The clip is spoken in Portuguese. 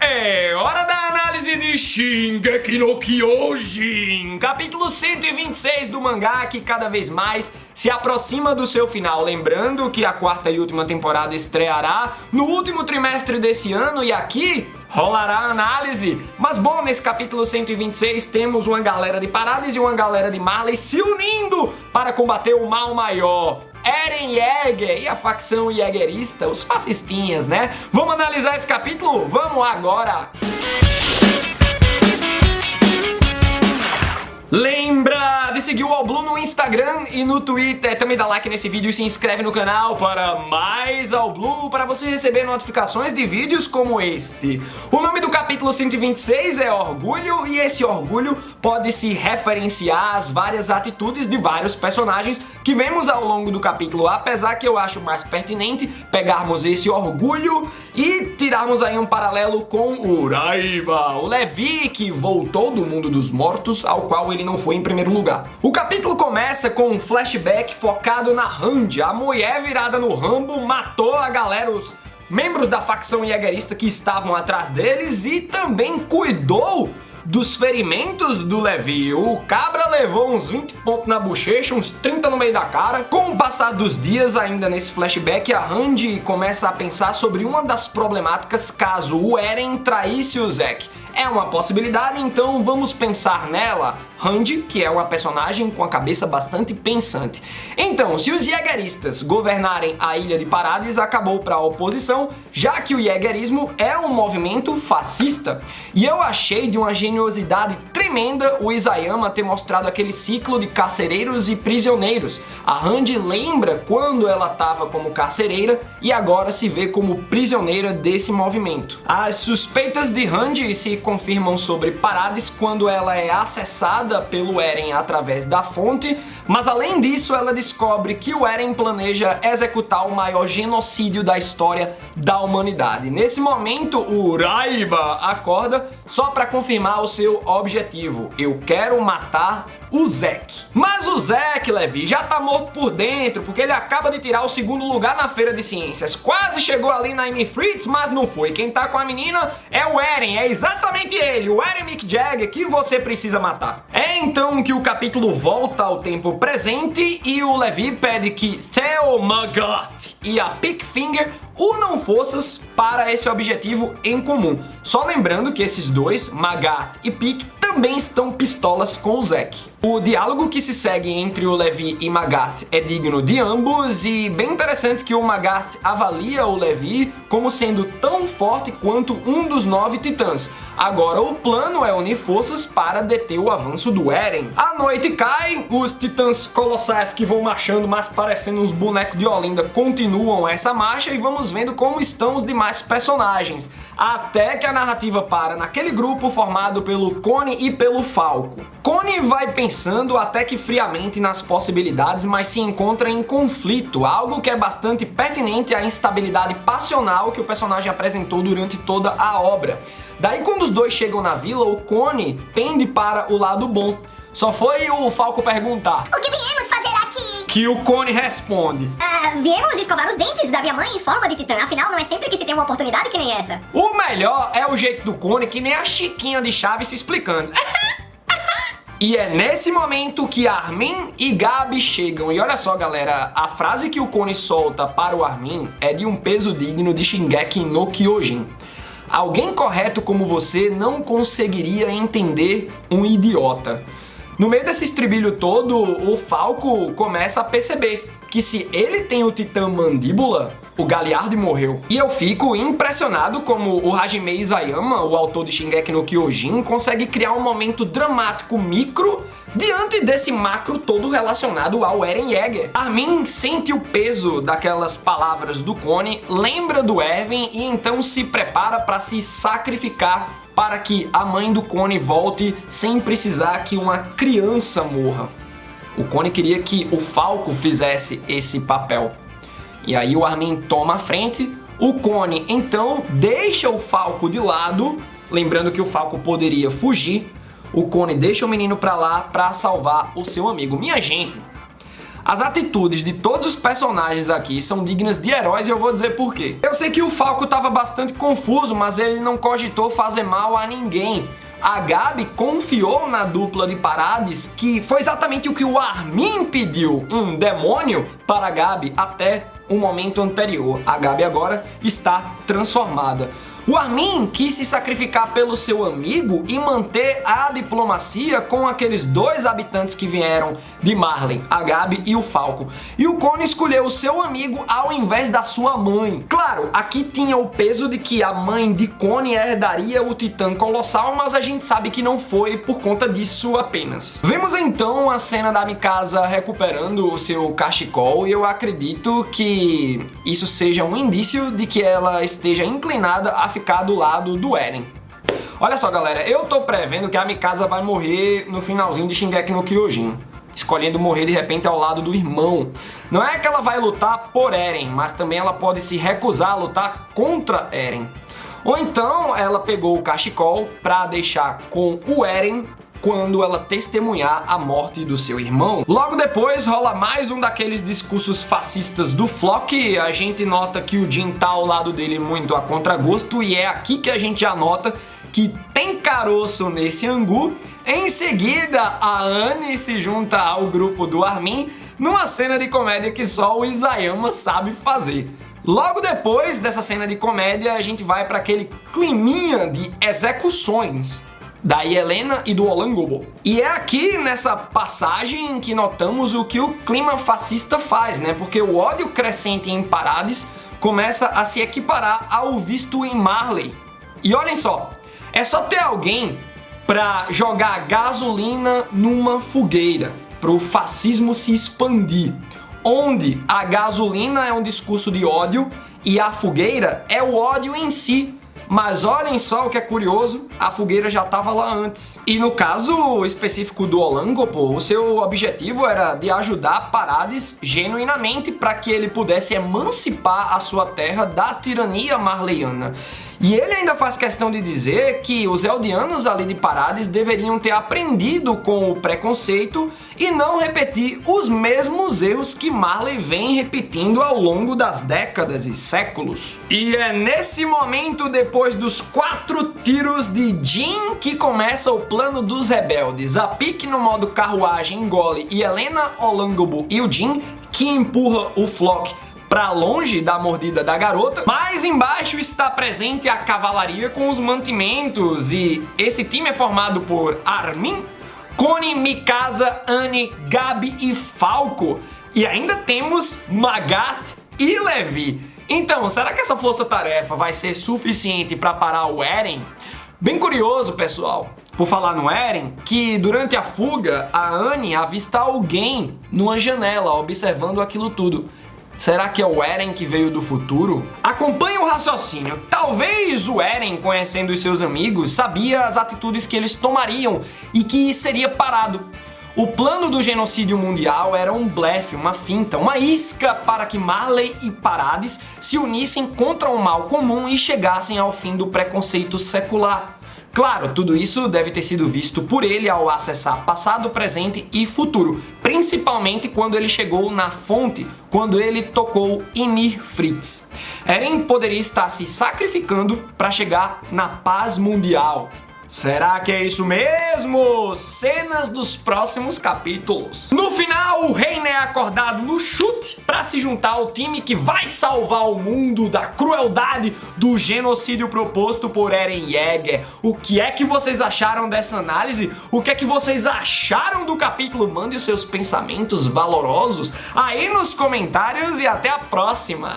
É hora da análise de Shingeki no Kyojin, capítulo 126 do mangá, que cada vez mais se aproxima do seu final. Lembrando que a quarta e última temporada estreará no último trimestre desse ano e aqui rolará a análise. Mas bom, nesse capítulo 126 temos uma galera de Parades e uma galera de Marley se unindo para combater o mal maior, Eren Yeager e a facção Yeagerista, os fascistinhas, né? Vamos analisar esse capítulo? Vamos agora! Lembra de seguir o All Blue no Instagram e no Twitter. Também dá like nesse vídeo e se inscreve no canal para mais All Blue, para você receber notificações de vídeos como este. O nome do capítulo 126 é Orgulho, e esse orgulho pode se referenciar às várias atitudes de vários personagens que vemos ao longo do capítulo, apesar que eu acho mais pertinente pegarmos esse orgulho e tirarmos aí um paralelo com Uraiba, o Levi que voltou do mundo dos mortos, ao qual ele não foi em primeiro lugar. O capítulo começa com um flashback focado na Hanji. A mulher virada no Rambo matou a galera, os membros da facção Yeagerista que estavam atrás deles, e também cuidou dos ferimentos do Levi. O cabra levou uns 20 pontos na bochecha, uns 30 no meio da cara. Com o passar dos dias, ainda nesse flashback, a Hanji começa a pensar sobre uma das problemáticas caso o Eren traísse o Zack. É uma possibilidade, então vamos pensar nela. Hanji, que é uma personagem com a cabeça bastante pensante. Então, se os Yeageristas governarem a Ilha de Parades, acabou para a oposição, já que o Yeagerismo é um movimento fascista. E eu achei de uma geniosidade tremenda o Isayama ter mostrado aquele ciclo de carcereiros e prisioneiros. A Hanji lembra quando ela estava como carcereira e agora se vê como prisioneira desse movimento. As suspeitas de Hanji se confirmam sobre Parades quando ela é acessada pelo Eren através da fonte, mas além disso ela descobre que o Eren planeja executar o maior genocídio da história da humanidade. Nesse momento, o Uraiba acorda só para confirmar o seu objetivo: eu quero matar o Zack. Mas o Zack, Levi, já tá morto por dentro, porque ele acaba de tirar o segundo lugar na Feira de Ciências. Quase chegou ali na Amy Fritz, mas não foi. Quem tá com a menina é o Eren, é exatamente ele, o Eren McJagger, que você precisa matar. É então que o capítulo volta ao tempo presente e o Levi pede que Theo Magath e a Pickfinger unam forças para esse objetivo em comum. Só lembrando que esses dois, Magath e Pick, também estão pistolas com o Zack. O diálogo que se segue entre o Levi e Magath é digno de ambos, e bem interessante que o Magath avalia o Levi como sendo tão forte quanto um dos 9 titãs. Agora o plano é unir forças para deter o avanço do Eren. A noite cai, os titãs colossais que vão marchando, mas parecendo uns bonecos de Olinda, continuam essa marcha, e vamos vendo como estão os demais personagens. Até que a narrativa para naquele grupo formado pelo Connie e pelo Falco. Connie vai pensando até que friamente nas possibilidades, mas se encontra em conflito, algo que é bastante pertinente à instabilidade passional que o personagem apresentou durante toda a obra. Daí quando os dois chegam na vila, o Connie pende para o lado bom. Só foi o Falco perguntar: o que viemos fazer aqui? Que o Connie responde: viemos escovar os dentes da minha mãe em forma de titã. Afinal, não é sempre que se tem uma oportunidade que nem essa. O melhor é o jeito do Connie, que nem a Chiquinha de Chaves se explicando. E é nesse momento que Armin e Gabi chegam. E olha só, galera, a frase que o Connie solta para o Armin é de um peso digno de Shingeki no Kyojin. Alguém correto como você não conseguiria entender um idiota. No meio desse estribilho todo, o Falco começa a perceber que se ele tem o Titã Mandíbula, o Galliard morreu. E eu fico impressionado como o Hajime Isayama, o autor de Shingeki no Kyojin, consegue criar um momento dramático micro diante desse macro todo relacionado ao Eren Yeager. Armin sente o peso daquelas palavras do Connie, lembra do Erwin e então se prepara para se sacrificar para que a mãe do Connie volte sem precisar que uma criança morra. O Connie queria que o Falco fizesse esse papel. E aí o Armin toma a frente, o Connie então deixa o Falco de lado, lembrando que o Falco poderia fugir. O Connie deixa o menino pra lá pra salvar o seu amigo. Minha gente, As atitudes de todos os personagens aqui são dignas de heróis e eu vou dizer por quê. Eu sei que o Falco estava bastante confuso, mas ele não cogitou fazer mal a ninguém. A Gabi confiou na dupla de Parades, que foi exatamente o que o Armin pediu, um demônio para a Gabi até o momento anterior. A Gabi agora está transformada. O Armin quis se sacrificar pelo seu amigo e manter a diplomacia com aqueles dois habitantes que vieram de Marley, a Gabi e o Falco. E o Connie escolheu o seu amigo ao invés da sua mãe. Claro, aqui tinha o peso de que a mãe de Connie herdaria o Titã Colossal, mas a gente sabe que não foi por conta disso apenas. Vemos então a cena da Mikasa recuperando o seu cachecol e eu acredito que isso seja um indício de que ela esteja inclinada a ficar do lado do Eren. Olha só, galera, eu tô prevendo que a Mikasa vai morrer no finalzinho de Shingeki no Kyojin, escolhendo morrer de repente ao lado do irmão. Não é que ela vai lutar por Eren, mas também ela pode se recusar a lutar contra Eren. Ou então ela pegou o cachecol pra deixar com o Eren quando ela testemunhar a morte do seu irmão. Logo depois rola mais um daqueles discursos fascistas do Flock. A gente nota que o Jin tá ao lado dele muito a contragosto e é aqui que a gente já nota que tem caroço nesse angu. Em seguida, a Anne se junta ao grupo do Armin numa cena de comédia que só o Isayama sabe fazer. Logo depois dessa cena de comédia, a gente vai para aquele climinha de execuções da Helena e do Olangobo. E é aqui nessa passagem que notamos o que o clima fascista faz, né? Porque o ódio crescente em Parades começa a se equiparar ao visto em Marley. E olhem só, é só ter alguém pra jogar gasolina numa fogueira, pro fascismo se expandir, onde a gasolina é um discurso de ódio e a fogueira é o ódio em si. Mas olhem só o que é curioso, a fogueira já estava lá antes. E no caso específico do Olangopo, o seu objetivo era de ajudar Parades genuinamente para que ele pudesse emancipar a sua terra da tirania marleyana. E ele ainda faz questão de dizer que os Eldianos ali de Parades deveriam ter aprendido com o preconceito e não repetir os mesmos erros que Marley vem repetindo ao longo das décadas e séculos. E é nesse momento, depois dos 4 tiros de Jin, que começa o plano dos rebeldes. A Pique no modo carruagem engole e Helena, Olangobo e o Jin, que empurra o Flock para longe da mordida da garota. Mais embaixo está presente a cavalaria com os mantimentos e esse time é formado por Armin, Connie, Mikasa, Anne, Gabi e Falco. E ainda temos Magath e Levi. Então, será que essa força-tarefa vai ser suficiente para parar o Eren? Bem curioso, pessoal, por falar no Eren, que durante a fuga, a Anne avista alguém numa janela observando aquilo tudo. Será que é o Eren que veio do futuro? Acompanhe o raciocínio. Talvez o Eren, conhecendo os seus amigos, sabia as atitudes que eles tomariam e que seria parado. O plano do genocídio mundial era um blefe, uma finta, uma isca para que Marley e Parades se unissem contra o mal comum e chegassem ao fim do preconceito secular. Claro, tudo isso deve ter sido visto por ele ao acessar passado, presente e futuro, principalmente quando ele chegou na fonte, quando ele tocou Ymir Fritz. Eren poderia estar se sacrificando para chegar na paz mundial. Será que é isso mesmo? Cenas dos próximos capítulos. No final, o Reiner é acordado no chute para se juntar ao time que vai salvar o mundo da crueldade do genocídio proposto por Eren Yeager. O que é que vocês acharam dessa análise? O que é que vocês acharam do capítulo? Mande os seus pensamentos valorosos aí nos comentários e até a próxima!